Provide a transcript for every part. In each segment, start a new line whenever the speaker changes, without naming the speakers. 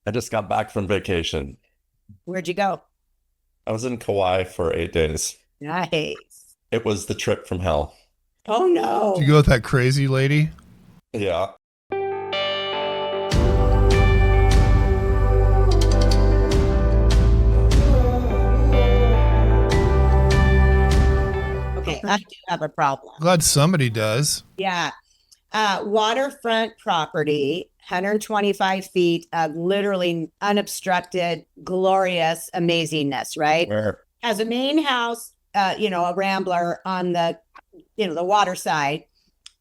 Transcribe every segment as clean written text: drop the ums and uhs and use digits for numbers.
I just got back from vacation.
Where'd you go?
I was in Kauai for 8 days.
Nice.
It was the trip from hell.
Oh
Did you
no.
go with that crazy lady?
Yeah.
Okay, I do have a problem.
Glad somebody does.
Yeah. Waterfront property, 125 feet of literally unobstructed, glorious amazingness, right?
Where?
Has a main house, a rambler on the water side.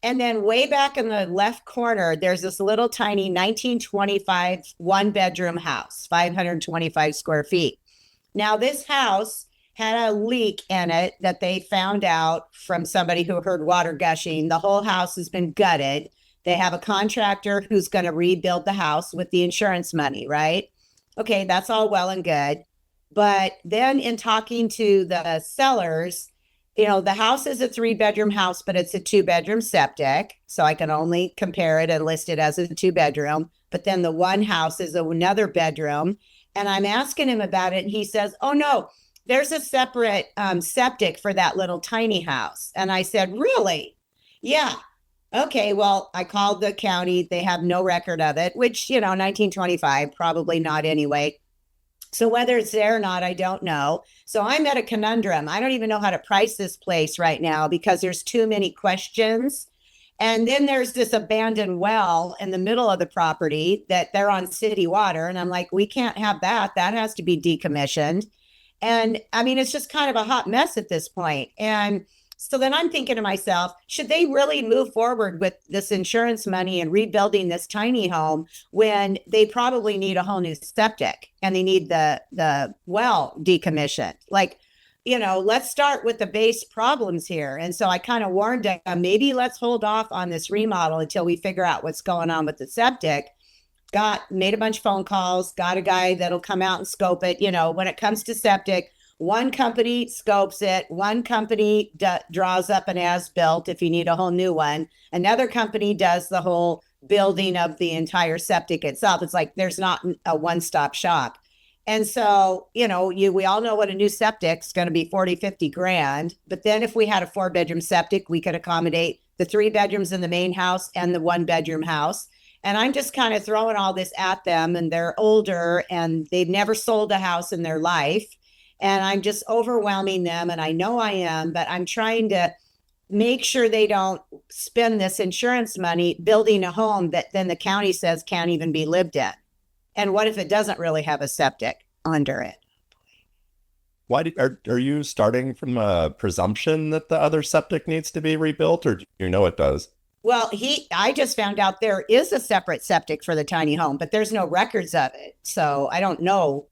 And then way back in the left corner, there's this little tiny 1925 one bedroom house, 525 square feet. Now, this house had a leak in it that they found out from somebody who heard water gushing. The whole house has been gutted. They have a contractor who's going to rebuild the house with the insurance money, right? Okay, that's all well and good. But then in talking to the sellers, the house is a three-bedroom house, but it's a two-bedroom septic. So I can only compare it and list it as a two-bedroom. But then the one house is another bedroom. And I'm asking him about it. And he says, oh, no, there's a separate septic for that little tiny house. And I said, really? Yeah. Okay. Well, I called the county. They have no record of it, which, 1925, probably not anyway. So whether it's there or not, I don't know. So I'm at a conundrum. I don't even know how to price this place right now because there's too many questions. And then there's this abandoned well in the middle of the property that they're on city water. And I'm like, we can't have that. That has to be decommissioned. And I mean, it's just kind of a hot mess at this point. And so then I'm thinking to myself, should they really move forward with this insurance money and rebuilding this tiny home when they probably need a whole new septic and they need the well decommissioned? Like, let's start with the base problems here. And so I kind of warned them, maybe let's hold off on this remodel until we figure out what's going on with the septic. Made a bunch of phone calls, got a guy that'll come out and scope it. When it comes to septic, one company scopes it, one company draws up an as built if you need a whole new one, another company does the whole building of the entire septic itself. It's like there's not a one-stop shop. And so, we all know what a new septic's going to be, 40, 50 grand. But then if we had a four-bedroom septic, we could accommodate the three bedrooms in the main house and the one-bedroom house. And I'm just kind of throwing all this at them, and they're older and they've never sold a house in their life. And I'm just overwhelming them. And I know I am, but I'm trying to make sure they don't spend this insurance money building a home that then the county says can't even be lived in. And what if it doesn't really have a septic under it?
Are you starting from a presumption that the other septic needs to be rebuilt, or do you know it does?
Well, I just found out there is a separate septic for the tiny home, but there's no records of it. So I don't know,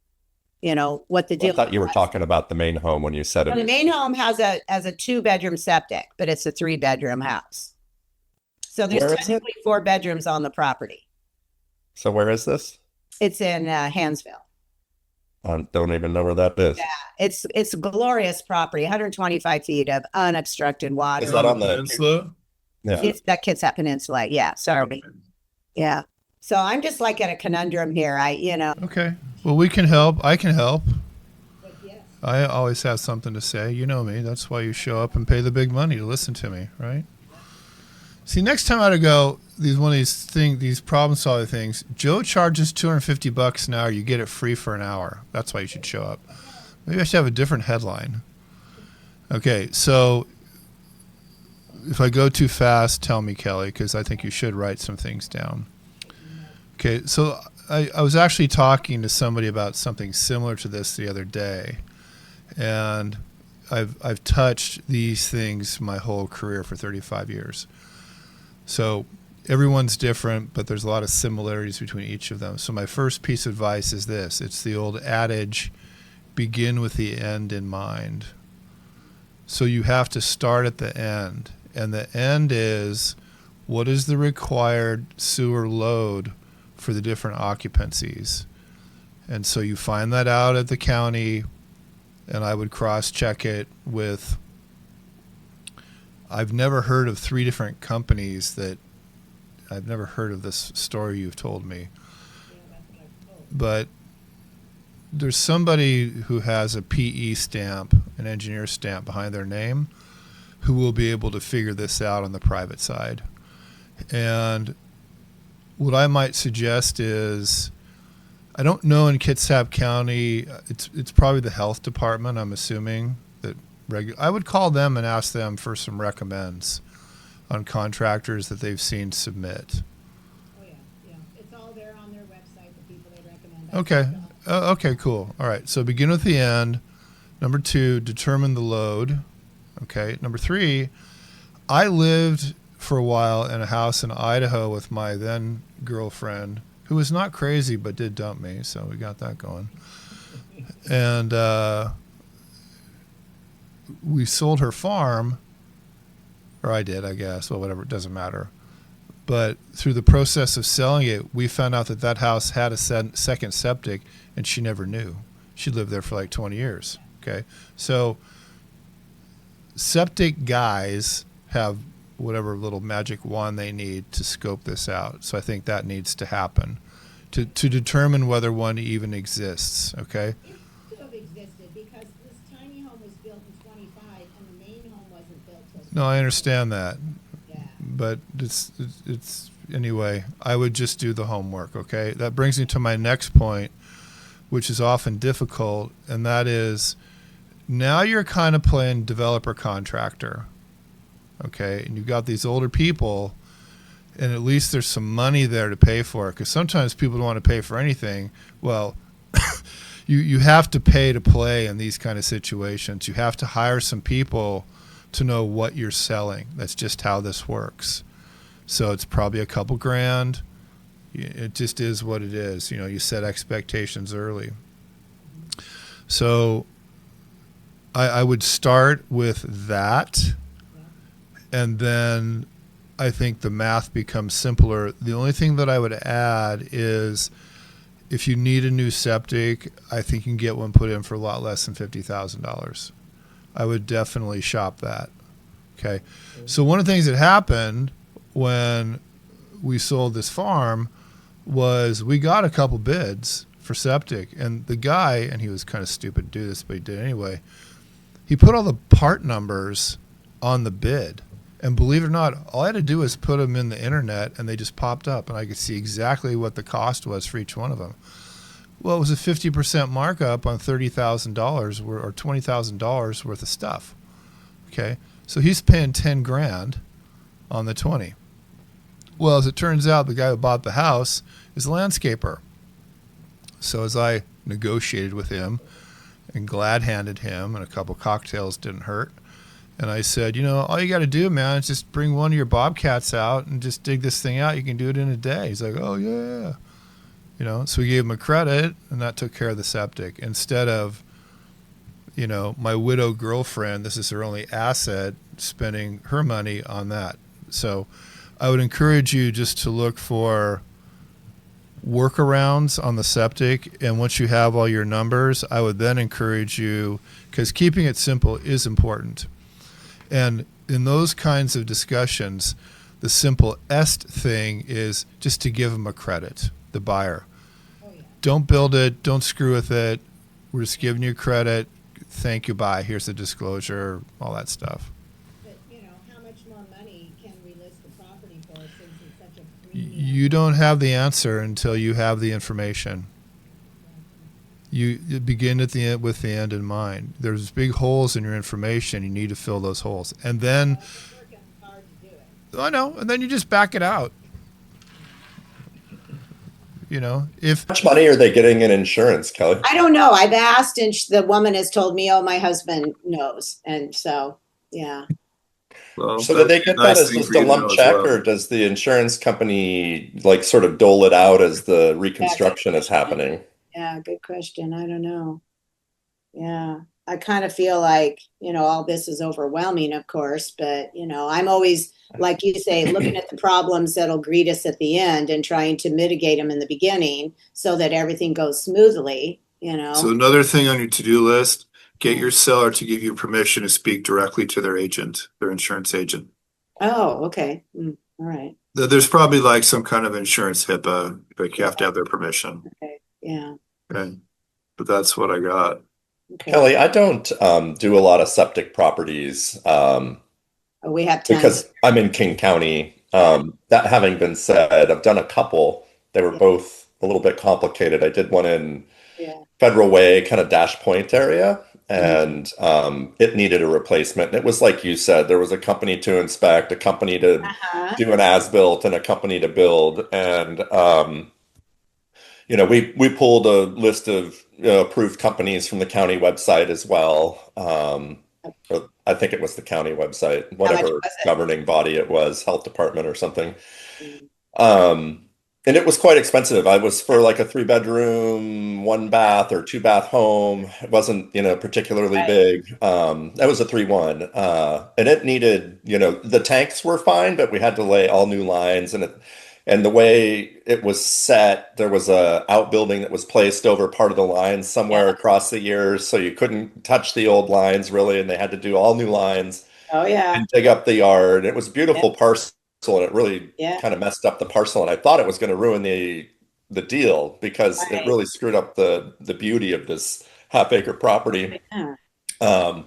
what the
Well, I
deal
thought you were
was.
talking about the main home when you said
Well, the
it.
main home has a two-bedroom septic, but it's a three-bedroom house. So there's
Where is it?
technically four bedrooms on the property.
So where is this?
It's in Hansville.
I don't even know where that is.
Yeah, it's a glorious property, 125 feet of unobstructed
Is
Is
water.
it
that
on the
on the?
peninsula?
Yeah.
It's that Kitsap Peninsula. Yeah, sorry. Yeah. So I'm just like at a conundrum here.
Okay. Well, we can help. I can help.
But yes.
I always have something to say. You know me. That's why you show up and pay the big money to listen to me, right? See, next time I go, these problem solving things. Joe charges $250 an hour. You get it free for an hour. That's why you should show up. Maybe I should have a different headline. Okay, so if I go too fast, tell me, Kelly, because I think you should write some things down. Okay, so I was actually talking to somebody about something similar to this the other day, and I've touched these things my whole career for 35 years. So everyone's different, but there's a lot of similarities between each of them. So my first piece of advice is this. It's the old adage, begin with the end in mind. So you have to start at the end. And the end is, what is the required sewer load for the different occupancies? And so you find that out at the county, and I would cross-check it with, I've never heard of three different companies that, I've never heard of this story you've told me. but there's somebody who has a PE stamp, an engineer stamp behind their name, who will be able to figure this out on the private side. And what I might suggest is, I don't know in Kitsap County, it's probably the health department, I'm assuming, that I would call them and ask them for some recommends on contractors that they've seen submit.
Oh, yeah. It's all there on their website, the people they recommend.
Okay. Okay, cool. All right. So begin with the end. Number 2, determine the load. Okay. Number 3, I lived for a while in a house in Idaho with my then girlfriend, who was not crazy but did dump me. So we got that going. And we sold her farm, or I did, I guess. Well, whatever. It doesn't matter. But through the process of selling it, we found out that that house had a second septic, and she never knew. She lived there for like 20 years. Okay. So septic guys have whatever little magic wand they need to scope this out. So I think that needs to happen to determine whether one even exists. Okay.
It could have existed because this tiny home was built in 25 and the main home wasn't built till.
No, I understand that.
Yeah.
But it's anyway, I would just do the homework. Okay. That brings me to my next point, which is often difficult. And that is, now you're kind of playing developer contractor. Okay. And you've got these older people, and at least there's some money there to pay for it. Because sometimes people don't want to pay for anything. Well, you have to pay to play in these kind of situations. You have to hire some people to know what you're selling. That's just how this works. So it's probably a couple grand. It just is what it is. You know, you set expectations early. So I would start with that. And then I think the math becomes simpler. The only thing that I would add is, if you need a new septic, I think you can get one put in for a lot less than $50,000. I would definitely shop that. Okay. So one of the things that happened when we sold this farm was we got a couple bids for septic, and the guy, and he was kind of stupid to do this, but he did anyway. He put all the part numbers on the bid. And believe it or not, all I had to do was put them in the internet, and they just popped up, and I could see exactly what the cost was for each one of them. Well, it was a 50% markup on $30,000 or $20,000 worth of stuff. Okay, so he's paying 10 grand on the 20. Well, as it turns out, the guy who bought the house is a landscaper. So as I negotiated with him and glad-handed him, and a couple cocktails didn't hurt, and I said, you know, all you got to do, man, is just bring one of your Bobcats out and just dig this thing out. You can do it in a day. He's like, oh, yeah. You know, so we gave him a credit, and that took care of the septic. Instead of, you know, my widow girlfriend, this is her only asset, spending her money on that. So I would encourage you just to look for workarounds on the septic. And once you have all your numbers, I would then encourage you, because keeping it simple is important. And in those kinds of discussions, the simplest thing is just to give them a credit, the buyer.
Oh, yeah.
Don't build it. Don't screw with it. We're just giving you credit. Thank you, bye. Here's the disclosure, all that stuff.
But, you know, how much more money can we list the property for since it's such a premium?
You don't have the answer until you have the information. You begin at the end with the end in mind. There's big holes in your information. You need to fill those holes. And then,
It's working hard to do it.
I know, and then you just back it out. You know, if
How much money are they getting in insurance, Kelly?
I don't know. I've asked, and the woman has told me, "Oh, my husband knows." And so, yeah.
Well,
So do they get that
nice
as
thing
just
for
a
you to know
lump
as
check,
well.
or does the insurance company like sort of dole it out as the reconstruction is happening?
Yeah, good question. I don't know. Yeah. I kind of feel like, you know, all this is overwhelming, of course, but, you know, I'm always, like you say, looking at the problems that'll greet us at the end and trying to mitigate them in the beginning so that everything goes smoothly, you know.
So another thing on your to-do list, get your seller to give you permission to speak directly to their agent, their insurance agent.
Oh, okay. All right.
There's probably like some kind of insurance HIPAA, like you have to have their permission.
Okay. Yeah.
Okay. But that's what I got.
Okay.
Kelly, I don't do a lot of septic properties
We have tons.
because I'm in King County. That having been said, I've done a couple. They were
Yeah.
both a little bit complicated. I did one in
Yeah.
Federal Way, kind of Dash Point area,
Mm-hmm.
and it needed a replacement. And it was like you said, there was a company to inspect, a company to
Uh-huh.
do an as-built, and a company to build. And we pulled a list of approved companies from the county website as well. Or I think it was the county website,
How much
whatever
was it?
governing body it was, health department or something.
Mm.
Um, and it was quite expensive. I was for like a 3 bedroom, 1 bath or 2 bath home. It wasn't, particularly
Right.
big. That was a 3-1. And it needed, the tanks were fine, but we had to lay all new lines and the way it was set, there was a outbuilding that was placed over part of the lines somewhere
Yeah.
across the years, so you couldn't touch the old lines really, and they had to do all new lines
Oh, yeah.
and dig up the yard. It was a
Yeah.
beautiful parcel, and it really
Yeah.
kind of messed up the parcel. And I thought it was going to ruin the deal because it
Right.
really screwed up the beauty of this half-acre property.
Yeah.
Um,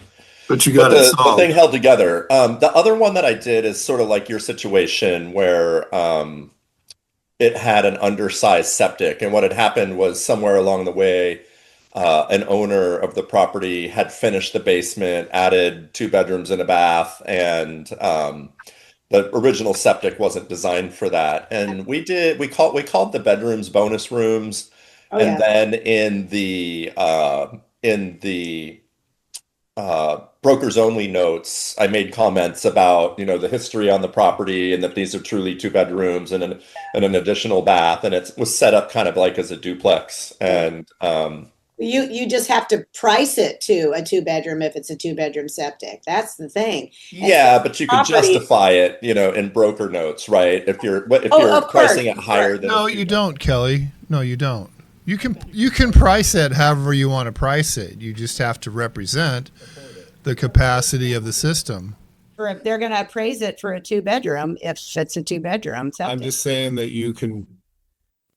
But you
but
got it
the thing
solved.
held together. The other one that I did is sort of like your situation where it had an undersized septic, and what had happened was somewhere along the way, an owner of the property had finished the basement, added 2 bedrooms and a bath, and the original septic wasn't designed for that. And we called the bedrooms bonus rooms,
Oh,
and
yeah.
then in the brokers only notes, I made comments about, the history on the property and that these are truly 2 bedrooms and an additional bath. And it was set up kind of like as a duplex. And
You just have to price it to a 2 bedroom if it's a 2 bedroom septic. That's the thing.
yeah, but you could
Property.
justify it, in broker notes, right? If you're
Of
pricing
course,
it higher than
No, you don't, Kelly. No, you don't. You can price it however you want to price it. You just have to represent the capacity of the system.
Or if they're going to appraise it for a 2 bedroom, if it's a 2 bedroom
I'm
septic.
just saying that you can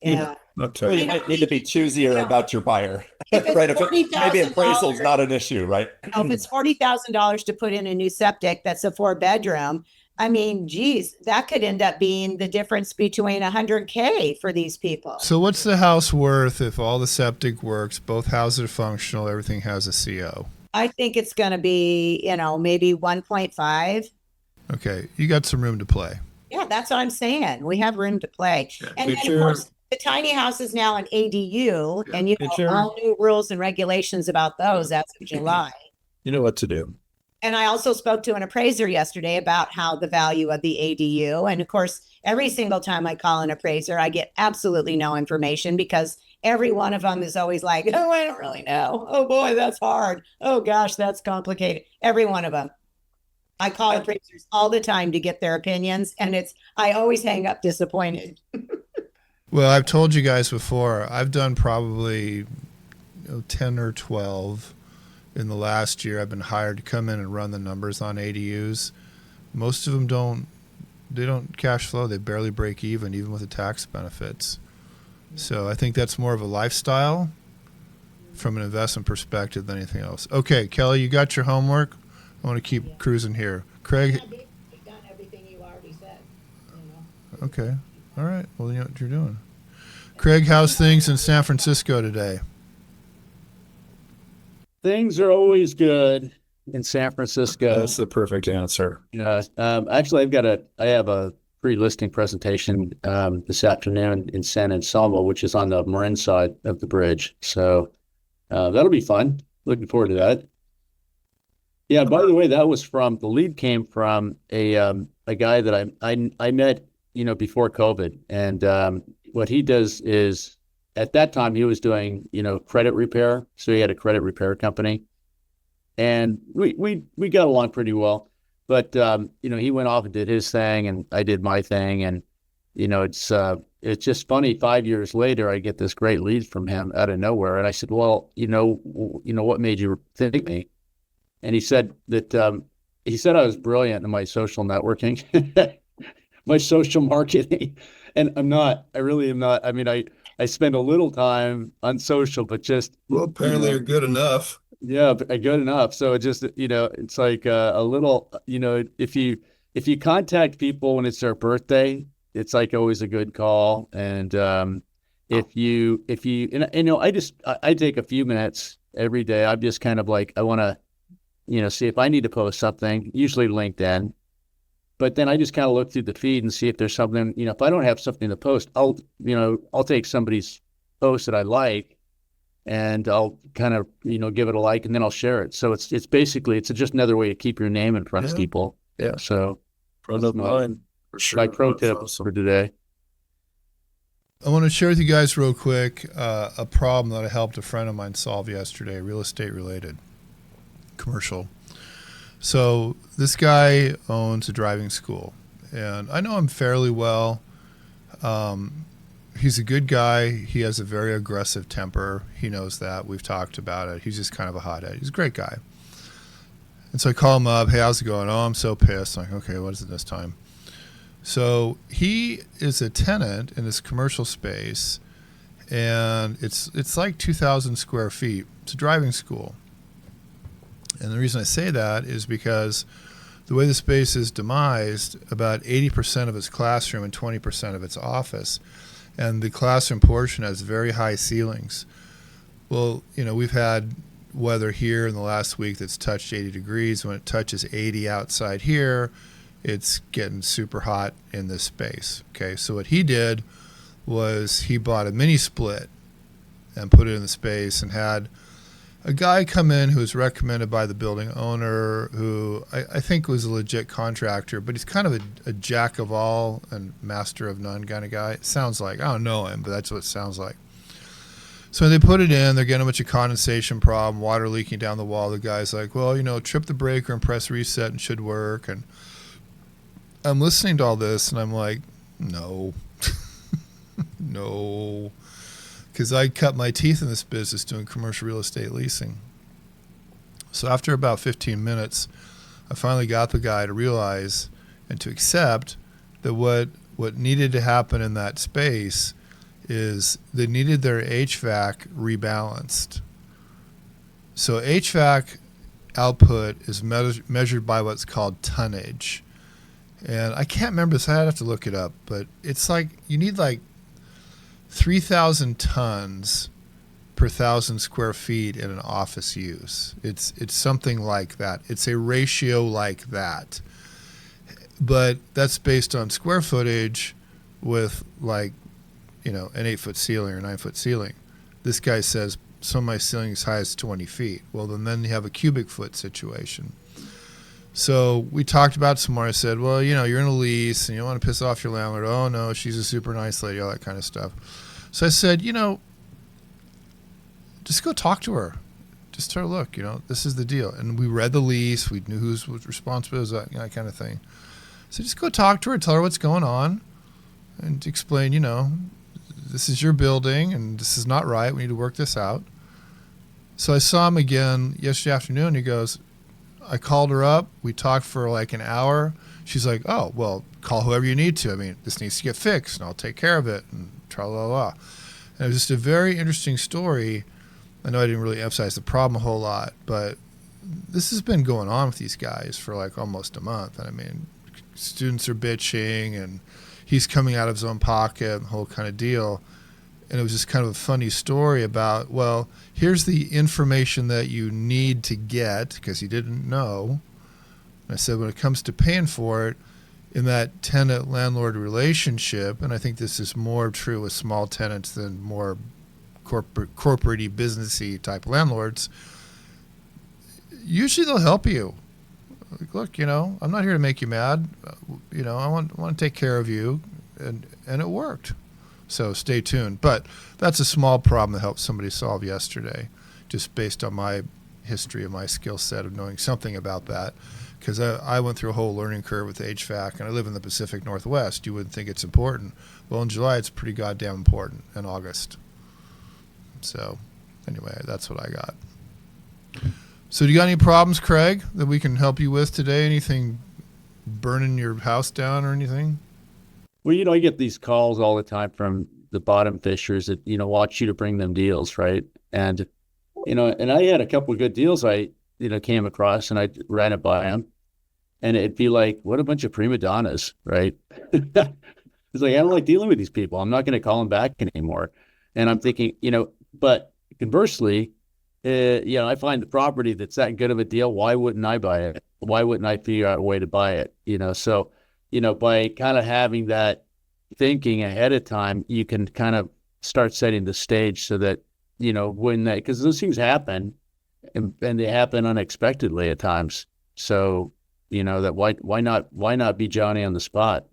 Yeah.
not
Well,
touch.
you might need to be choosier about your buyer,
If it's
right? Maybe appraisal's
$40,000
not an issue, right?
If it's $40,000 to put in a new septic that's a 4 bedroom, I mean, geez, that could end up being the difference between $100K for these people.
So what's the house worth if all the septic works, both houses are functional, everything has a CO?
I think it's going to be, maybe 1.5.
Okay, you got some room to play.
Yeah, that's what I'm saying. We have room to play. And
Did
then, of
you-
course, the tiny house is now an ADU, and
Did you-
all new rules and regulations about those as of July.
You know what to do.
And I also spoke to an appraiser yesterday about how the value of the ADU. And of course, every single time I call an appraiser, I get absolutely no information because every one of them is always like, oh, I don't really know. Oh boy, that's hard. Oh gosh, that's complicated. Every one of them. I call appraisers all the time to get their opinions, and I always hang up disappointed.
Well, I've told you guys before, I've done probably 10 or 12 in the last year. I've been hired to come in and run the numbers on ADUs. Most of them don't cash flow. They barely break even with the tax benefits. So I think that's more of a lifestyle from an investment perspective than anything else. Okay, Kelly, you got your homework. I want to keep cruising here. Craig,
You've done everything you already said.
okay. All right. Well, you know what you're doing. Craig, how's things in San Francisco today?
Things are always good in San Francisco.
That's the perfect answer.
Actually, I have a pre-listing presentation this afternoon in San Anselmo, which is on the Marin side of the bridge. So that'll be fun. Looking forward to that. Yeah. By the way, the lead came from a guy that I met before COVID, and what he does is, at that time he was doing credit repair, so he had a credit repair company, and we got along pretty well. But he went off and did his thing, and I did my thing, and it's just funny. 5 years later, I get this great lead from him out of nowhere, and I said, "Well, what made you think me?" And he said that I was brilliant in my social networking, my social marketing, and I'm not. I really am not. I mean, I spend a little time on social, but just
Well, apparently you're good enough.
yeah, good enough. So it just, it's like a little, if you contact people when it's their birthday, it's like always a good call. And I take a few minutes every day. I'm just kind of like, I want to, see if I need to post something, usually LinkedIn. But then I just kind of look through the feed and see if there's something, if I don't have something to post, I'll take somebody's post that I like and I'll kind of, give it a like and then I'll share it. So it's basically, it's just another way to keep your name in front of
Yeah.
people.
Yeah.
So
Front of mind.
For sure.
my pro
That's
tip
awesome.
for today.
I want to share with you guys real quick a problem that I helped a friend of mine solve yesterday, real estate related, commercial. So this guy owns a driving school, and I know him fairly well. He's a good guy. He has a very aggressive temper. He knows that. We've talked about it. He's just kind of a hothead. He's a great guy. And so I call him up. Hey, how's it going? Oh, I'm so pissed. I'm like, okay, what is it this time? So he is a tenant in this commercial space, and it's like 2,000 square feet. It's a driving school. And the reason I say that is because the way the space is demised, about 80% of its classroom and 20% of its office. And the classroom portion has very high ceilings. Well, we've had weather here in the last week that's touched 80 degrees. When it touches 80 outside here, it's getting super hot in this space. Okay, so what he did was he bought a mini split and put it in the space and had a guy come in who was recommended by the building owner, who I think was a legit contractor, but he's kind of a jack of all and master of none kind of guy. It sounds like, I don't know him, but that's what it sounds like. So they put it in, they're getting a bunch of condensation problem, water leaking down the wall. The guy's like, well, trip the breaker and press reset and should work. And I'm listening to all this and I'm like, no, no. Because I cut my teeth in this business doing commercial real estate leasing. So after about 15 minutes, I finally got the guy to realize and to accept that what needed to happen in that space is they needed their HVAC rebalanced. So HVAC output is measured by what's called tonnage. And I can't remember this, I'd have to look it up, but it's like you need like 3,000 tons per 1,000 square feet in an office use. It's something like that. It's a ratio like that. But that's based on square footage with like, an 8-foot ceiling or 9-foot ceiling. This guy says some of my ceiling is high as 20 feet. Well, then you have a cubic foot situation. So we talked about it some more. I said, well, you're in a lease and you don't want to piss off your landlord. Oh, no, she's a super nice lady, all that kind of stuff. So I said, just go talk to her. Just tell her, look, this is the deal. And we read the lease. We knew who's responsible, that kind of thing. So just go talk to her, tell her what's going on, and explain, this is your building and this is not right. We need to work this out. So I saw him again yesterday afternoon. He goes, I called her up. We talked for like an hour. She's like, oh, well, call whoever you need to. I mean, this needs to get fixed and I'll take care of it and tra-la-la. And it was just a very interesting story. I know I didn't really emphasize the problem a whole lot, but this has been going on with these guys for like almost a month. And I mean, students are bitching and he's coming out of his own pocket, the whole kind of deal. And it was just kind of a funny story about, well, here's the information that you need to get because he didn't know. And I said, when it comes to paying for it, in that tenant-landlord relationship, and I think this is more true with small tenants than more corporate-y, businessy type landlords, usually they'll help you. Like, look, I'm not here to make you mad. I want to take care of you, and it worked. So stay tuned. But that's a small problem that helped somebody solve yesterday, just based on my history and my skill set of knowing something about that. Because I went through a whole learning curve with HVAC, and I live in the Pacific Northwest. You wouldn't think it's important. Well, in July, it's pretty goddamn important, in August. So anyway, that's what I got. So do you got any problems, Craig, that we can help you with today? Anything burning your house down or anything?
Well, I get these calls all the time from the bottom fishers that, watch you to bring them deals, right? And, and I had a couple of good deals I, came across, and I ran it by them, and it'd be like, what a bunch of prima donnas, right? It's like, I don't like dealing with these people. I'm not going to call them back anymore. And I'm thinking, but conversely, I find the property that's that good of a deal. Why wouldn't I buy it? Why wouldn't I figure out a way to buy it? So, by kind of having that thinking ahead of time, you can kind of start setting the stage so that, when that, because those things happen, and they happen unexpectedly at times. So, that why not be Johnny on the spot?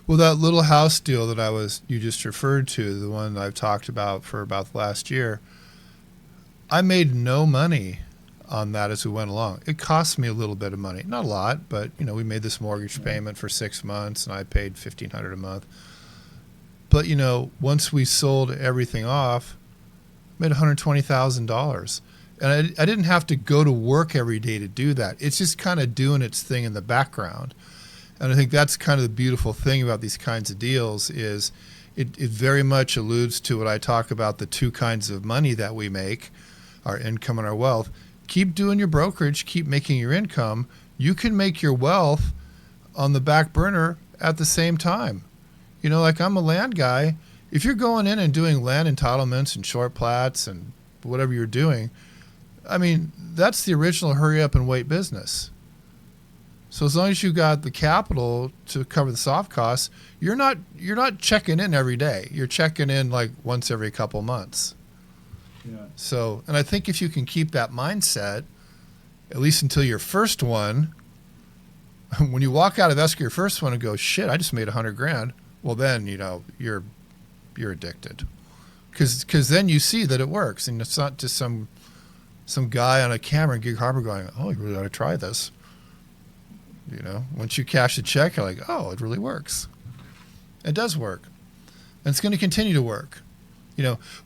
Well, that little house deal that you just referred to, the one I've talked about for about the last year, I made no money on that as we went along. It cost me a little bit of money, not a lot, but we made this mortgage payment for 6 months, and I paid $1,500 a month. But once we sold everything off, I made $120,000, and I didn't have to go to work every day to do that. It's just kind of doing its thing in the background. And I think that's kind of the beautiful thing about these kinds of deals is it very much alludes to what I talk about, the two kinds of money that we make, our income and our wealth. Keep doing your brokerage, keep making your income. You can make your wealth on the back burner at the same time. Like I'm a land guy. If you're going in and doing land entitlements and short plats and whatever you're doing, I mean, that's the original hurry up and wait business. So as long as you got the capital to cover the soft costs, you're not checking in every day. You're checking in like once every couple months. Yeah. So, and I think if you can keep that mindset, at least until your first one, when you walk out of escrow your first one and go, shit, I just made $100,000. Well, then, you're addicted. Cause then you see that it works, and it's not just some guy on a camera in Gig Harbor going, oh, you really ought to try this. Once you cash the check, you're like, oh, it really works. It does work. And it's going to continue to work.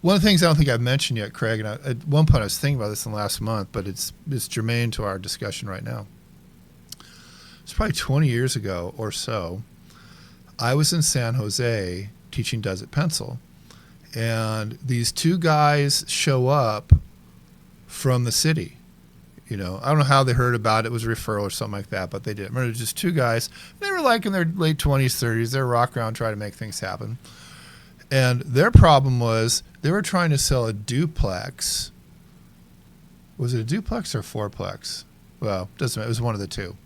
One of the things I don't think I've mentioned yet, Craig, and at one point I was thinking about this in the last month, but it's germane to our discussion right now. It's probably 20 years ago or so. I was in San Jose teaching Desert Pencil, and these two guys show up from the city. I don't know how they heard about it. It was a referral or something like that, but they did. Remember, just two guys. They were like in their late 20s, 30s. They're rock around trying to make things happen. And their problem was they were trying to sell a duplex. Was it a duplex or a fourplex? Well, doesn't matter. It was one of the two.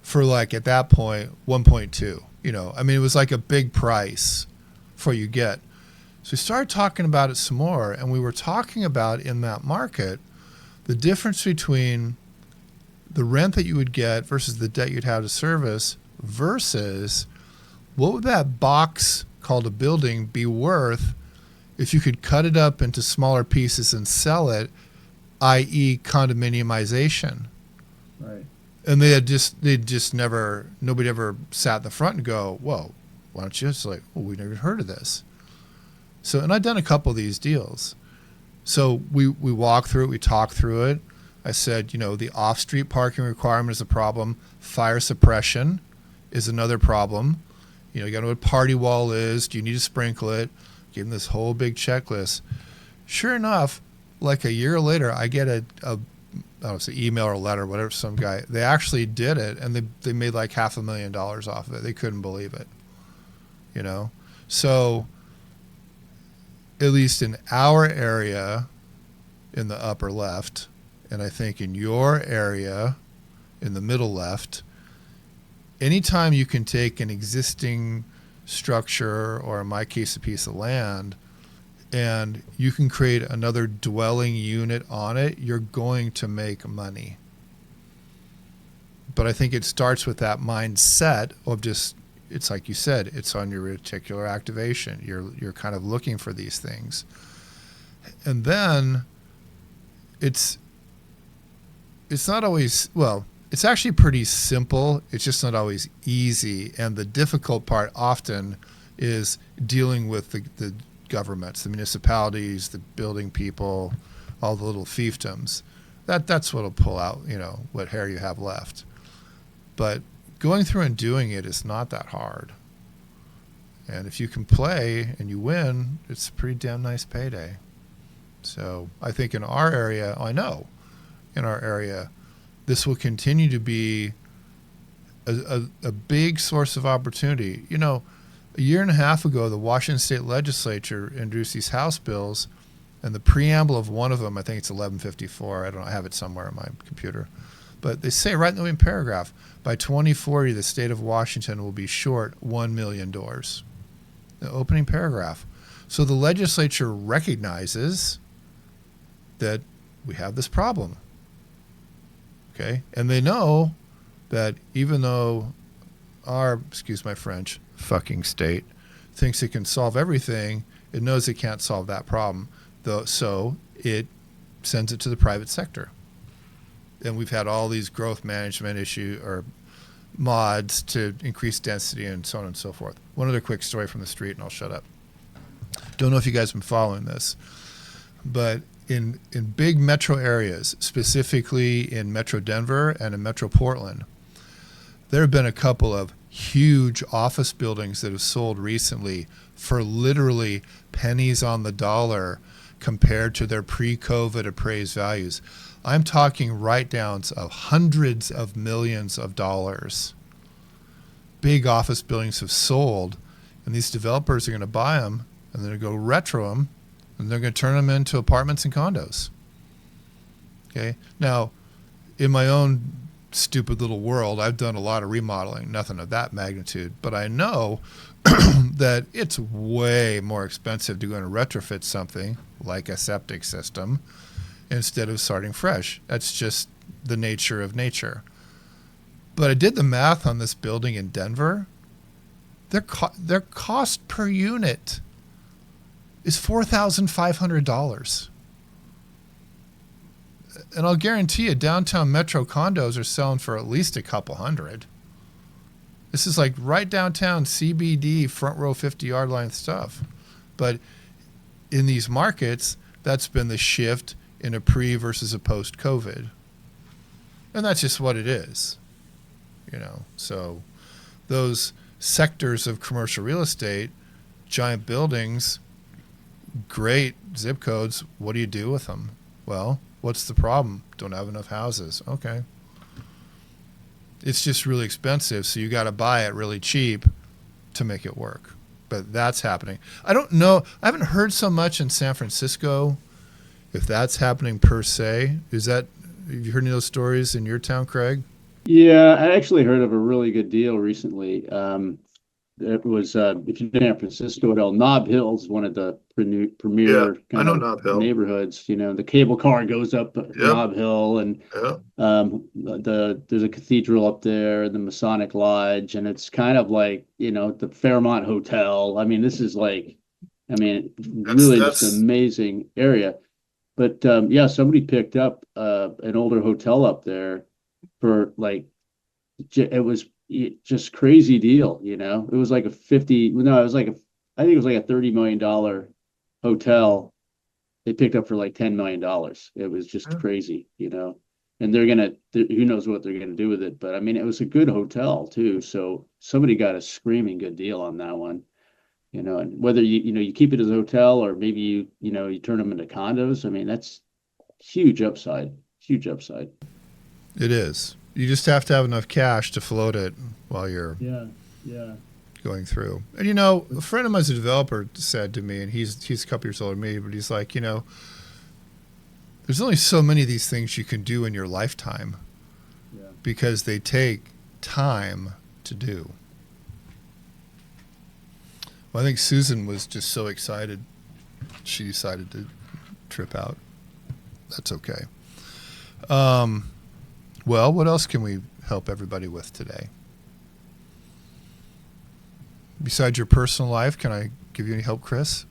For like, at that point, 1.2. I mean, it was like a big price for you get. So we started talking about it some more, and we were talking about in that market the difference between the rent that you would get versus the debt you'd have to service versus what would that box called a building be worth if you could cut it up into smaller pieces and sell it, i.e. condominiumization.
Right.
And nobody ever sat in the front and go, whoa, why don't you? It's like, well, we never heard of this. So, and I've done a couple of these deals. So we walked through it, we talked through it. I said, the off-street parking requirement is a problem. Fire suppression is another problem. You got to know what party wall is. Do you need to sprinkle it? Give them this whole big checklist. Sure enough, like a year later, I get I don't know, it's an email or a letter, whatever, some guy. They actually did it, and they made like $500,000 off of it. They couldn't believe it. So at least in our area in the upper left, and I think in your area in the middle left, anytime you can take an existing structure, or in my case, a piece of land, and you can create another dwelling unit on it, you're going to make money. But I think it starts with that mindset of just, it's like you said, it's on your reticular activation. You're kind of looking for these things. And then it's not always, well, it's actually pretty simple. It's just not always easy. And the difficult part often is dealing with the governments, the municipalities, the building people, all the little fiefdoms. That's what'll pull out, what hair you have left. But going through and doing it is not that hard. And if you can play and you win, it's a pretty damn nice payday. So I think in our area, I know in our area, this will continue to be a big source of opportunity. You know, a year and a half ago, the Washington State Legislature introduced these House bills, and the preamble of one of them, I think it's 1154. I don't know, I have it somewhere on my computer. But they say right in the main paragraph, by 2040, the state of Washington will be short 1 million doors. The opening paragraph. So the legislature recognizes that we have this problem. Okay? And they know that even though our, excuse my French, fucking state thinks it can solve everything, it knows it can't solve that problem. So it sends it to the private sector. And we've had all these growth management issue or mods to increase density and so on and so forth. One other quick story from the street and I'll shut up. Don't know if you guys have been following this, but in big metro areas, specifically in Metro Denver and in Metro Portland, there have been a couple of huge office buildings that have sold recently for literally pennies on the dollar compared to their pre-COVID appraised values. I'm talking write-downs of hundreds of millions of dollars. Big office buildings have sold, and these developers are going to buy them, and they're going to go retro them, and they're going to turn them into apartments and condos. Okay? Now, in my own stupid little world, I've done a lot of remodeling, nothing of that magnitude, but I know that it's way more expensive to go and retrofit something like a septic system instead of starting fresh. That's just the nature of nature. But I did the math on this building in Denver. Their cost per unit is $4,500. And I'll guarantee you downtown metro condos are selling for at least a couple hundred. This is like right downtown CBD, front row 50-yard line stuff. But in these markets, that's been the shift in a pre versus a post-COVID. And that's just what it is. You know, so those sectors of commercial real estate, giant buildings, great zip codes, what do you do with them? Well, what's the problem? Don't have enough houses. Okay. It's just really expensive, so you got to buy it really cheap to make it work. But that's happening. I don't know. I haven't heard so much in San Francisco if that's happening per se. Have you heard any of those stories in your town, Craig?
Yeah, I actually heard of a really good deal recently. It was if you're in San Francisco, Nob Hill is one of the premier
I know Nob Hill.
neighborhoods. You know, the cable car goes up Nob Hill, and there's a cathedral up there, the Masonic Lodge, and it's kind of like, you know, the Fairmont Hotel. I mean, this is like, really just an amazing area. But yeah, somebody picked up an older hotel up there for like, it was just crazy deal, you know. It was like I think it was like a $30 million hotel. They picked up for like $10 million. It was just crazy, you know. And who knows what they're gonna do with it. But I mean, it was a good hotel too. So somebody got a screaming good deal on that one, you know. And whether you keep it as a hotel or maybe you turn them into condos. I mean, that's huge upside. Huge upside.
It is. You just have to have enough cash to float it while you're going through. And, you know, a friend of mine, a developer, said to me, and he's a couple years older than me, but he's like, you know, there's only so many of these things you can do in your lifetime because they take time to do. Well, I think Susan was just so excited she decided to trip out. That's okay. Well, what else can we help everybody with today? Besides your personal life, can I give you any help, Chris?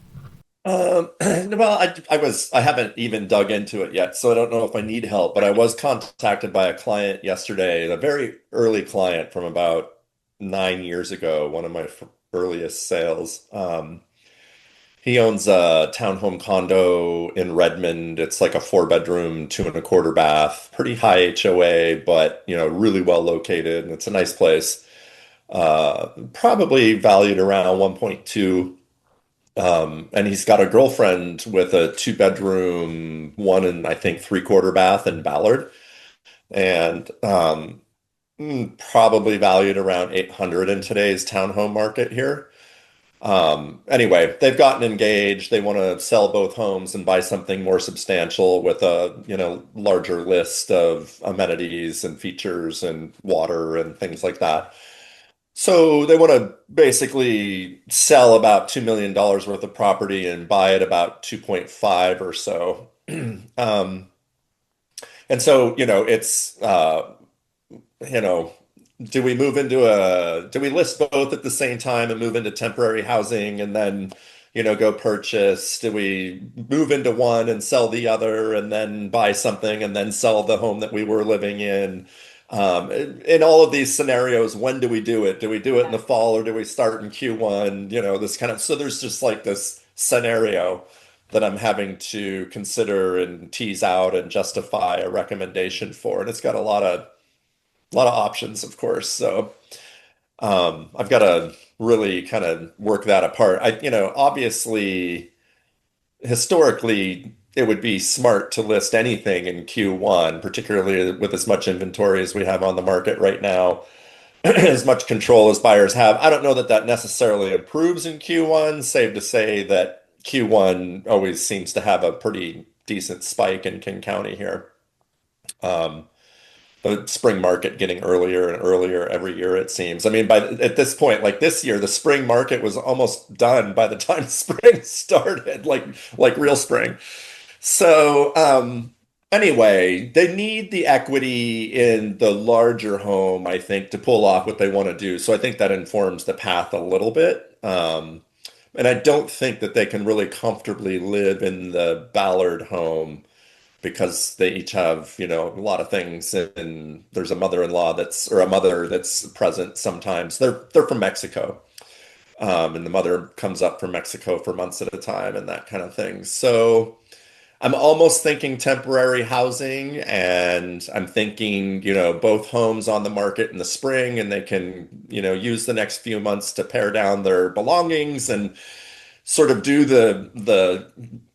Well, I haven't even dug into it yet, so I don't know if I need help, but I was contacted by a client yesterday, a very early client from about 9 years ago, one of my earliest sales. He owns a townhome condo in Redmond. It's like a 4-bedroom, 2 and 1/4 bath, pretty high HOA, but, you know, really well located, and it's a nice place. probably valued around 1.2. And he's got a girlfriend with a 2 bedroom, one and I think 3/4 bath in Ballard, and probably valued around 800 in today's townhome market here. Anyway, they've gotten engaged. They want to sell both homes and buy something more substantial with a, larger list of amenities and features and water and things like that. So they want to basically sell about $2 million worth of property and buy at about 2.5 or so. And so, it's you know, do we list both at the same time and move into temporary housing and then, go purchase? Do we move into one and sell the other and then buy something and then sell the home that we were living in? In all of these scenarios, when do we do it? Do we do it in the fall or do we start in Q1? This kind of, so there's just like this scenario that I'm having to consider and tease out and justify a recommendation for. And it's got a lot of options, of course. So I've got to really kind of work that apart. Obviously, historically, it would be smart to list anything in Q1, particularly with as much inventory as we have on the market right now, as much control as buyers have. I don't know that that necessarily improves in Q1, save to say that Q1 always seems to have a pretty decent spike in King County here. The spring market getting earlier and earlier every year, it seems. I mean, at this point, like this year, the spring market was almost done by the time spring started, like real spring. So anyway, they need the equity in the larger home, I think, to pull off what they want to do. So I think that informs the path a little bit. And I don't think that they can really comfortably live in the Ballard home because they each have, a lot of things, and there's a mother-in-law or a mother that's present sometimes. They're from Mexico, and the mother comes up from Mexico for months at a time and that kind of thing. So I'm almost thinking temporary housing, and I'm thinking, both homes on the market in the spring, and they can, use the next few months to pare down their belongings and sort of do the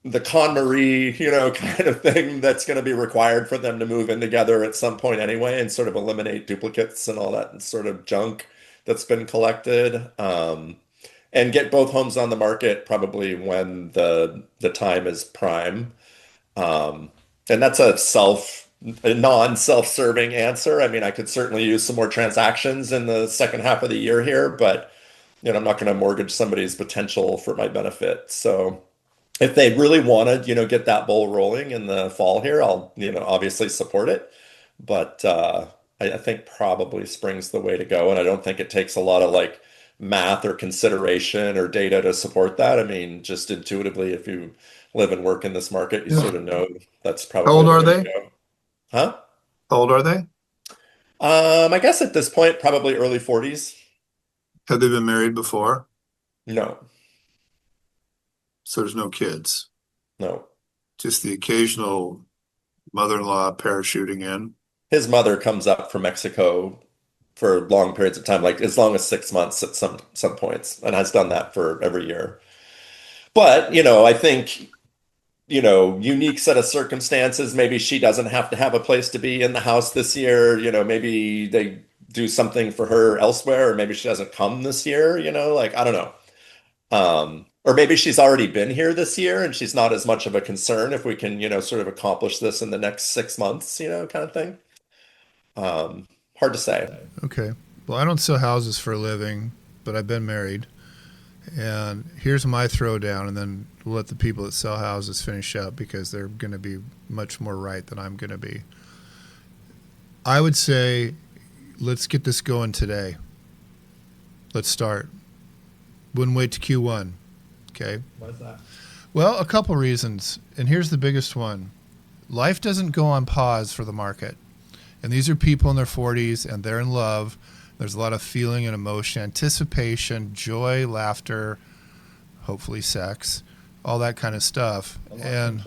KonMari, kind of thing that's going to be required for them to move in together at some point anyway, and sort of eliminate duplicates and all that sort of junk that's been collected, and get both homes on the market probably when the time is prime. And that's a non-self-serving answer. I mean, I could certainly use some more transactions in the second half of the year here, but I'm not going to mortgage somebody's potential for my benefit. So if they really want to, get that ball rolling in the fall here, I'll, obviously support it. But I think probably spring's the way to go. And I don't think it takes a lot of like math or consideration or data to support that. I mean, just intuitively, if you live and work in this market, you sort of know that's probably
How old
the
are
way to
they?
go. Huh?
How old are they?
I guess at this point, probably early 40s.
Have they been married before?
No,
So there's no kids.
no.
Just the occasional mother-in-law parachuting in.
His mother comes up from Mexico for long periods of time, like as long as 6 months at some points, and has done that for every year. But, I think, unique set of circumstances. Maybe she doesn't have to have a place to be in the house this year. Maybe they do something for her elsewhere, or maybe she doesn't come this year, like, I don't know. Or maybe she's already been here this year and she's not as much of a concern if we can, sort of accomplish this in the next 6 months, kind of thing. Hard to say.
Okay. Well, I don't sell houses for a living, but I've been married. And here's my throwdown, and then we'll let the people that sell houses finish up because they're going to be much more right than I'm going to be. I would say, let's get this going today. Let's start. Wouldn't wait to Q1. Okay.
Why is that?
Well, a couple reasons. And here's the biggest one. Life doesn't go on pause for the market. And these are people in their 40s and they're in love. There's a lot of feeling and emotion, anticipation, joy, laughter, hopefully sex, all that kind of stuff. And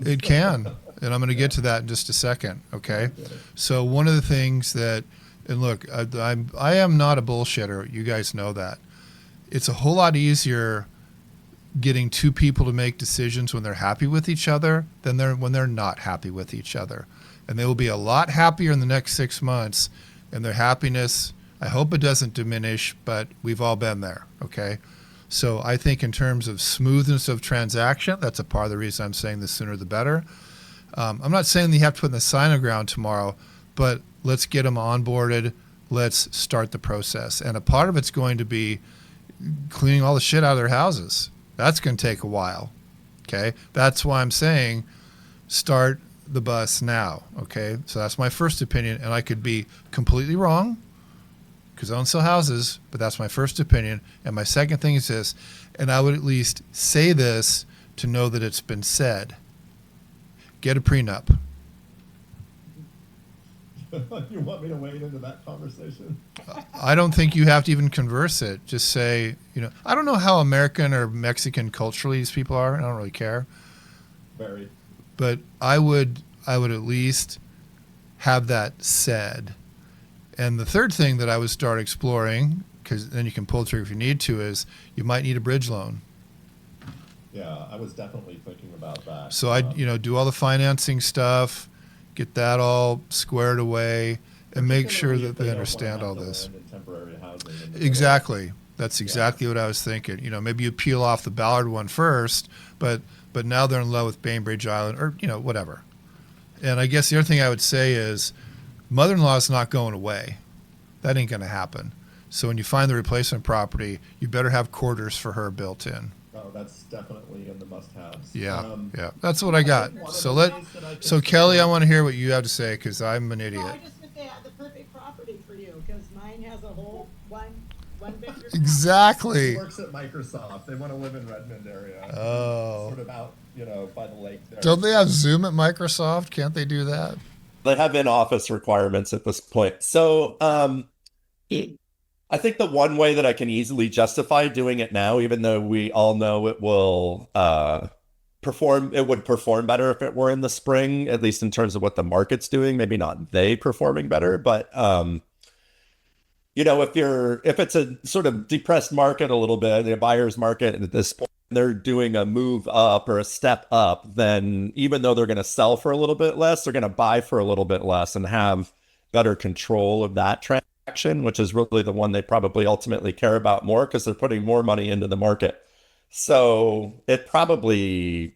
it can. And I'm going to get to that in just a second. Okay. So one of the things that And look, I am not a bullshitter. You guys know that. It's a whole lot easier getting two people to make decisions when they're happy with each other than when they're not happy with each other. And they will be a lot happier in the next 6 months, and their happiness, I hope it doesn't diminish, but we've all been there, okay? So I think in terms of smoothness of transaction, that's a part of the reason I'm saying the sooner the better. I'm not saying that you have to put in the sign on ground tomorrow, but let's get them onboarded. Let's start the process. And a part of it's going to be cleaning all the shit out of their houses. That's going to take a while. Okay. That's why I'm saying start the bus now. Okay. So that's my first opinion. And I could be completely wrong because I don't sell houses, but that's my first opinion. And my second thing is this, and I would at least say this to know that it's been said. Get a prenup.
You want me to wade into that conversation?
I don't think you have to even converse it. Just say, I don't know how American or Mexican culturally these people are. I don't really care.
Very.
But I would at least have that said. And the third thing that I would start exploring, because then you can pull through if you need to, is you might need a bridge loan.
Yeah, I was definitely thinking about that.
So I'd, do all the financing stuff, get that all squared away, and make sure that they understand all this.
Temporary housing
Exactly. That's exactly what I was thinking. Maybe you peel off the Ballard one first, but now they're in love with Bainbridge Island or, whatever. And I guess the other thing I would say is mother-in-law is not going away. That ain't going to happen. So when you find the replacement property, you better have quarters for her built in.
Oh, that's definitely in the must-haves.
Yeah, yeah. That's what I got. So Kelly, I want to hear what you have to say because I'm an idiot.
No, I just think they have the perfect property for you because mine has a whole one bedroom.
Exactly.
She works at Microsoft. They want to live in Redmond area.
Oh.
Sort of out, by the lake there.
Don't they have Zoom at Microsoft? Can't they do that?
They have in-office requirements at this point. So, I think the one way that I can easily justify doing it now, even though we all know it will would perform better if it were in the spring, at least in terms of what the market's doing, maybe not they performing better, but if it's a sort of depressed market a little bit, the buyer's market at this point, they're doing a move up or a step up, then even though they're going to sell for a little bit less, they're going to buy for a little bit less and have better control of that transaction, which is really the one they probably ultimately care about more because they're putting more money into the market. So it probably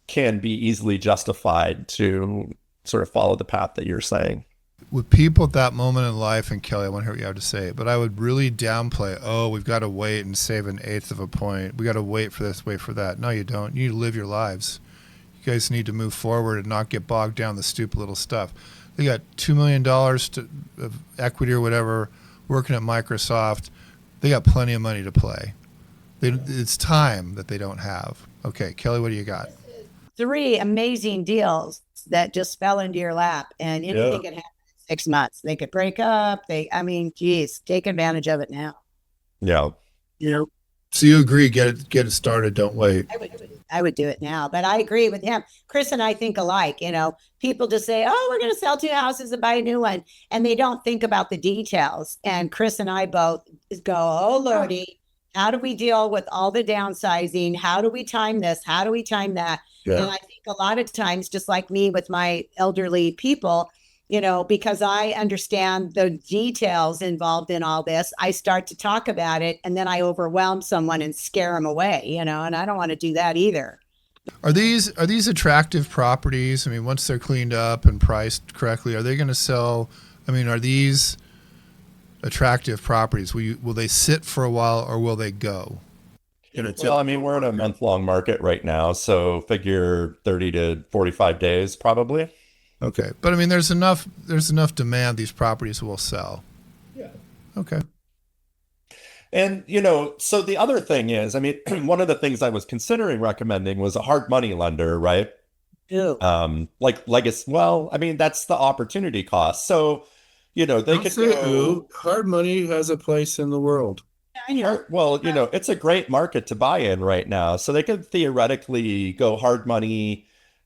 can be easily justified to sort of follow the path that you're saying.
With people at that moment in life, and Kelly, I want to hear what you have to say, but I would really downplay, we've got to wait and save an eighth of a point. We got to wait for this, wait for that. No, you don't. You need to live your lives. You guys need to move forward and not get bogged down in the stupid little stuff. They got $2 million of equity or whatever working at Microsoft. They got plenty of money to play. It's time that they don't have. Okay, Kelly, what do you got?
3 amazing deals that just fell into your lap, and anything could happen in 6 months. They could break up. Geez, take advantage of it now.
Yeah.
So you agree, get it started, don't wait.
I would do it now, but I agree with him. Chris and I think alike. People just say, we're going to sell 2 houses and buy a new one. And they don't think about the details. And Chris and I both go, oh, Lordy, how do we deal with all the downsizing? How do we time this? How do we time that?
Yeah.
And I think a lot of times, just like me with my elderly people, because I understand the details involved in all this, I start to talk about it and then I overwhelm someone and scare them away, and I don't want to do that either.
Are these attractive properties? I mean, once they're cleaned up and priced correctly, are they going to sell? I mean, are these attractive properties? Will they sit for a while or will they go?
Well, I mean, we're in a month-long market right now, so figure 30 to 45 days probably.
Okay, but I mean, there's enough demand. These properties will sell.
Yeah.
Okay.
And, so the other thing is, I mean, one of the things I was considering recommending was a hard money lender, right?
Ew.
Like legacy. Well, I mean, that's the opportunity cost. So, they could go.
Hard money has a place in the world.
Well, it's a great market to buy in right now. So they could theoretically go hard money,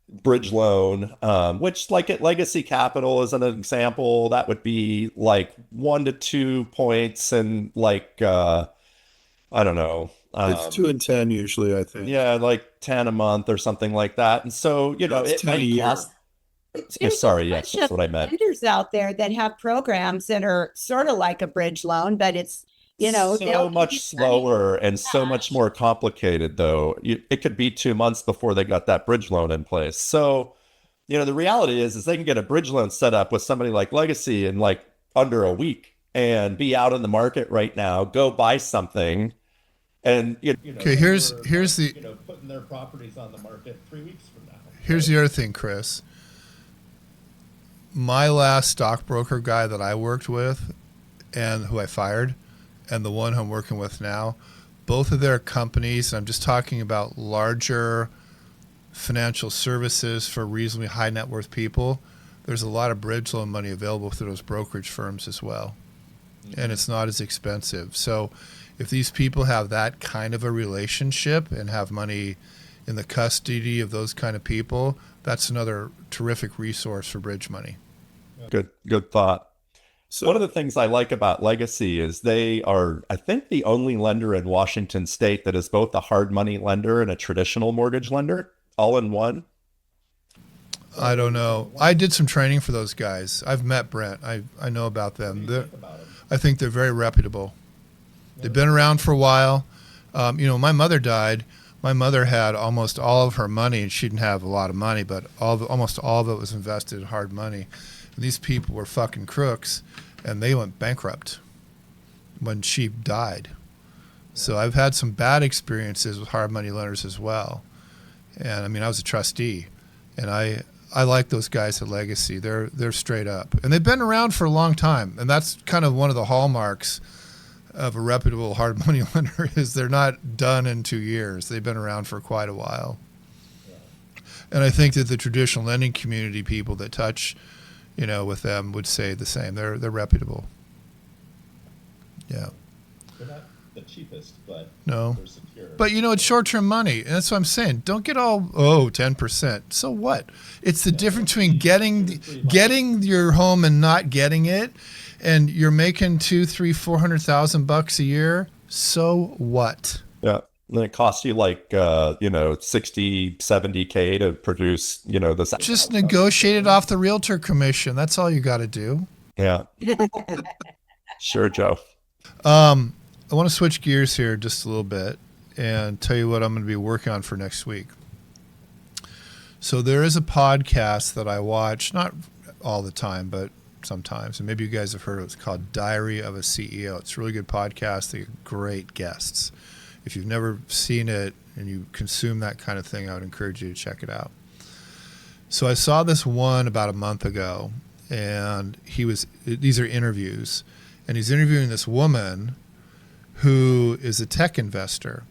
bridge loan, which like at Legacy Capital is an example, that would be like 1 to 2 points and like I don't know.
It's 2 and 10 usually, I think.
Yeah, like 10 a month or something like that. And so,
That's
it
10 a
might
year.
cost. Yeah,
There's
sorry,
a
yes,
bunch
that's
of
what I meant.
lenders out there that have programs that are sort of like a bridge loan, but it's, they'll
So
give
much
you money
slower and so much
cash.
more complicated, though. It could be 2 months before they got that bridge loan in place. So, the reality is they can get a bridge loan set up with somebody like Legacy in like under a week and be out in the market right now, go buy something, and
Okay, here's the
putting their properties on the market 3 weeks from now.
here's the other thing, Chris. My last stockbroker guy that I worked with and who I fired, and the one who I'm working with now, both of their companies, I'm just talking about larger financial services for reasonably high net worth people, there's a lot of bridge loan money available through those brokerage firms as well. And it's not as expensive. So if these people have that kind of a relationship and have money in the custody of those kind of people, that's another terrific resource for bridge money.
Good thought.
So
One of the things I like about Legacy is they are, I think, the only lender in Washington state that is both a hard money lender and a traditional mortgage lender all in one.
I don't know. I did some training for those guys. I've met Brent. I know about them. I think they're very reputable. They've been around for a while. My mother died. My mother had almost all of her money, and she didn't have a lot of money, but almost all of it was invested in hard money. And these people were fucking crooks, and they went bankrupt when she died. So I've had some bad experiences with hard money lenders as well. And I mean, I was a trustee, and I like those guys at Legacy. They're straight up, and they've been around for a long time. And that's kind of one of the hallmarks of a reputable hard money lender is they're not done in 2 years. They've been around for quite a while. And I think that the traditional lending community people that touch, with them would say the same. They're reputable. Yeah.
They're not the cheapest, but
No.
they're secure.
But it's short-term money, and that's what I'm saying. Don't get all 10%. So what? It's the difference between getting your home and not getting it, and you're making $200,000-$400,000 a year. So what?
Yeah. And it costs you like 60, 70K to produce, this.
Just negotiate it off the realtor commission. That's all you got to do.
Yeah. Sure, Joe.
I want to switch gears here just a little bit and tell you what I'm going to be working on for next week. So there is a podcast that I watch, not all the time, but sometimes, and maybe you guys have heard of it. It's called Diary of a CEO. It's a really good podcast. They get great guests. If you've never seen it and you consume that kind of thing, I would encourage you to check it out. So I saw this one about a month ago, and these are interviews, and he's interviewing this woman who is a tech investor.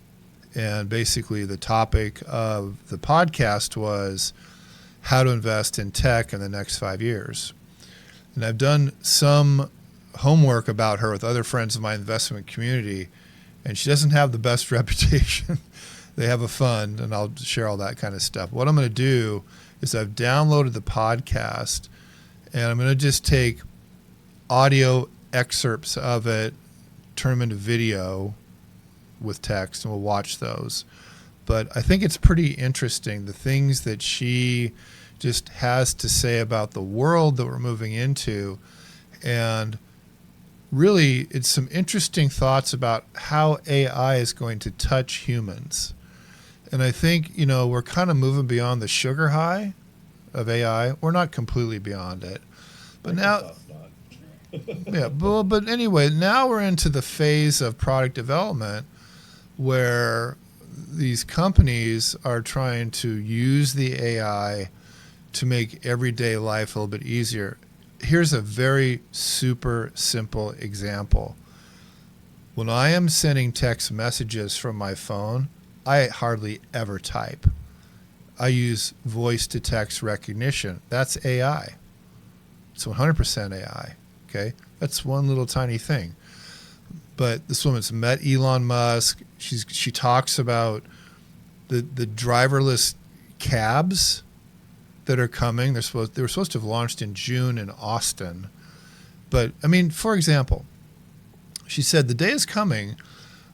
And basically the topic of the podcast was how to invest in tech in the next 5 years. And I've done some homework about her with other friends of my investment community, and she doesn't have the best reputation. They have a fund, and I'll share all that kind of stuff. What I'm going to do is I've downloaded the podcast, and I'm going to just take audio excerpts of it, turn them into video with text, and we'll watch those. But I think it's pretty interesting, the things that she just has to say about the world that we're moving into. And really, it's some interesting thoughts about how AI is going to touch humans. And I think, we're kind of moving beyond the sugar high of AI. We're not completely beyond it. But now, yeah, but anyway, now we're into the phase of product development where these companies are trying to use the AI to make everyday life a little bit easier. Here's a very super simple example. When I am sending text messages from my phone, I hardly ever type. I use voice to text recognition. That's AI. It's 100% AI. Okay, that's one little tiny thing. But this woman's met Elon Musk. She talks about the driverless cabs that are coming. They were supposed to have launched in June in Austin. But I mean, for example, she said the day is coming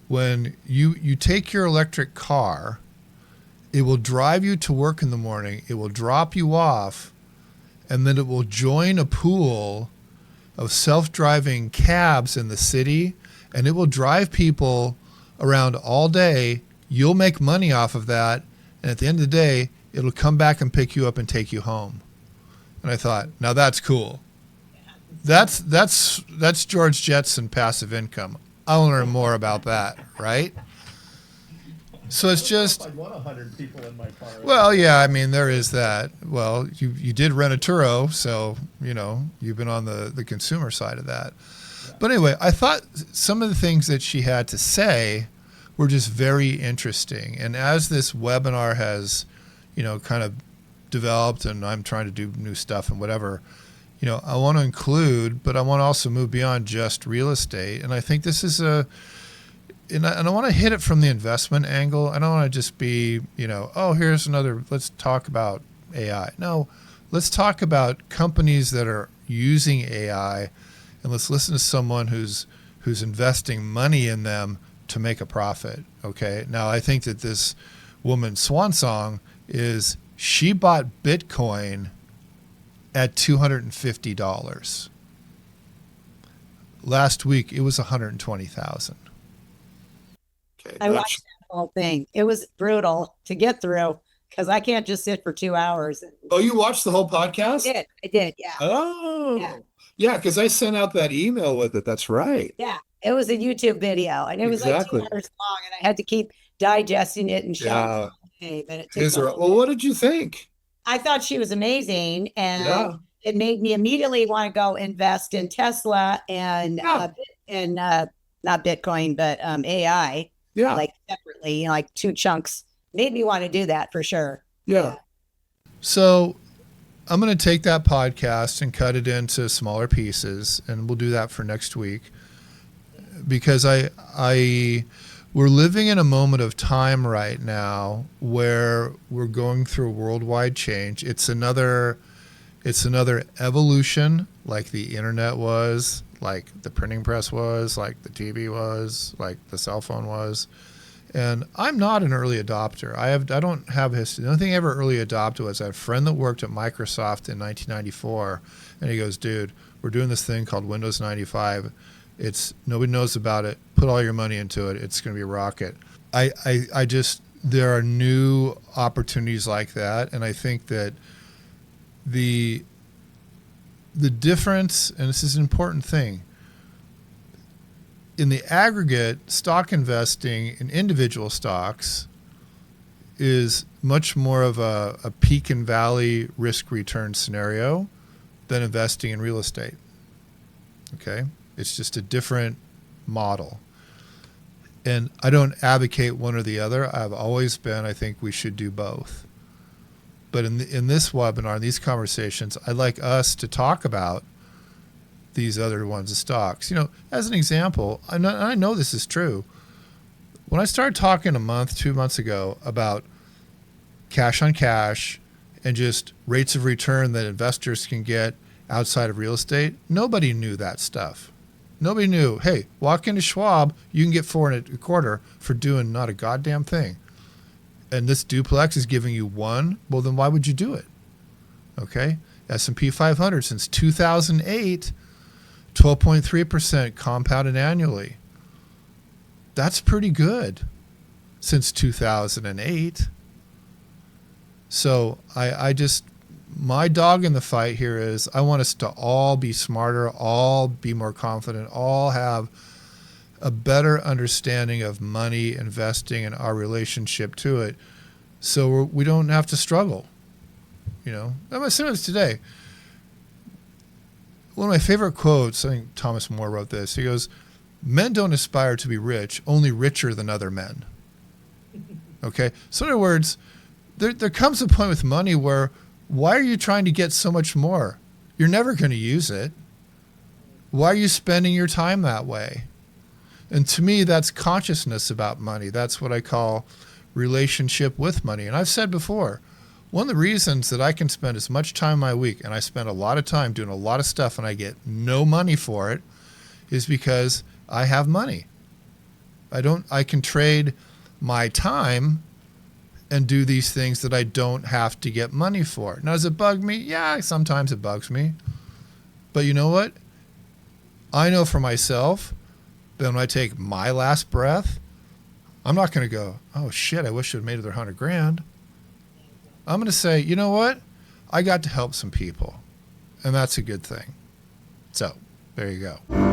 when you take your electric car, it will drive you to work in the morning, it will drop you off, and then it will join a pool of self-driving cabs in the city, and it will drive people around all day. You'll make money off of that, and at the end of the day, it'll come back and pick you up and take you home. And I thought, now that's cool. That's George Jetson passive income. I want to learn more about that, right? So it's just,
I want 100 people in my car.
well, yeah, I mean, there is that. Well, you did rent a Turo, so, you know, you've been on the consumer side of that. Yeah. But anyway, I thought some of the things that she had to say were just very interesting. And as this webinar has, you know, kind of developed, and I'm trying to do new stuff and whatever, you know, I want to include, but I want to also move beyond just real estate. And I think this is and I want to hit it from the investment angle. I don't want to just be, you know, oh, here's another, let's talk about AI. No, let's talk about companies that are using AI, and let's listen to someone who's investing money in them to make a profit. Okay. Now, I think that this woman's swan song is she bought Bitcoin at $250. Last week, it was 120,000.
Okay.
I watched that whole thing. It was brutal to get through because I can't just sit for 2 hours.
Oh, you watched the whole podcast?
I did, yeah.
Oh, yeah, because I sent out that email with it. That's right.
Yeah, it was a YouTube video, and it was
Exactly.
like 2 hours long, and I had to keep digesting it and showing
Yeah.
it. But it took
Israel.
a
Well, what did you think?
I thought she was amazing, and
Yeah.
it made me immediately want to go invest in Tesla and
Yeah.
not Bitcoin, but AI,
Yeah.
like separately, you know, like 2 chunks. Made me want to do that for sure.
Yeah.
So I'm going to take that podcast and cut it into smaller pieces, and we'll do that for next week, because we're living in a moment of time right now where we're going through a worldwide change. It's another evolution, like the internet was, like the printing press was, like the TV was, like the cell phone was. And I'm not an early adopter. I don't have history. The only thing I ever early adopted was I had a friend that worked at Microsoft in 1994, and he goes, "Dude, we're doing this thing called Windows 95. Nobody knows about it. Put all your money into it. It's going to be a rocket." I just, there are new opportunities like that, and I think that the difference, and this is an important thing, in the aggregate, stock investing in individual stocks is much more of a peak and valley risk return scenario than investing in real estate. Okay? It's just a different model. And I don't advocate one or the other. I've always been, I think we should do both. But in this webinar, in these conversations, I'd like us to talk about these other ones of stocks. You know, as an example, I know this is true. When I started talking a month, 2 months ago about cash on cash and just rates of return that investors can get outside of real estate, nobody knew that stuff. Nobody knew, hey, walk into Schwab, you can get 4.25 for doing not a goddamn thing. And this duplex is giving you 1. Well, then why would you do it? Okay. S&P 500 since 2008, 12.3% compounded annually. That's pretty good since 2008. So I just, my dog in the fight here is I want us to all be smarter, all be more confident, all have a better understanding of money, investing, and our relationship to it, so we don't have to struggle. You know, I'm going to say this today. One of my favorite quotes, I think Thomas More wrote this. He goes, "Men don't aspire to be rich, only richer than other men." Okay? So in other words, there comes a point with money where, why are you trying to get so much more? You're never going to use it. Why are you spending your time that way? And to me, that's consciousness about money. That's what I call relationship with money. And I've said before, One of the reasons that I can spend as much time in my week, and I spend a lot of time doing a lot of stuff and I get no money for it, is because I have money. I can trade my time and do these things that I don't have to get money for. Now, does it bug me? Yeah, sometimes it bugs me. But you know what? I know for myself that when I take my last breath, I'm not going to go, oh shit, I wish I'd made another $100,000. I'm going to say, you know what? I got to help some people. And that's a good thing. So, there you go.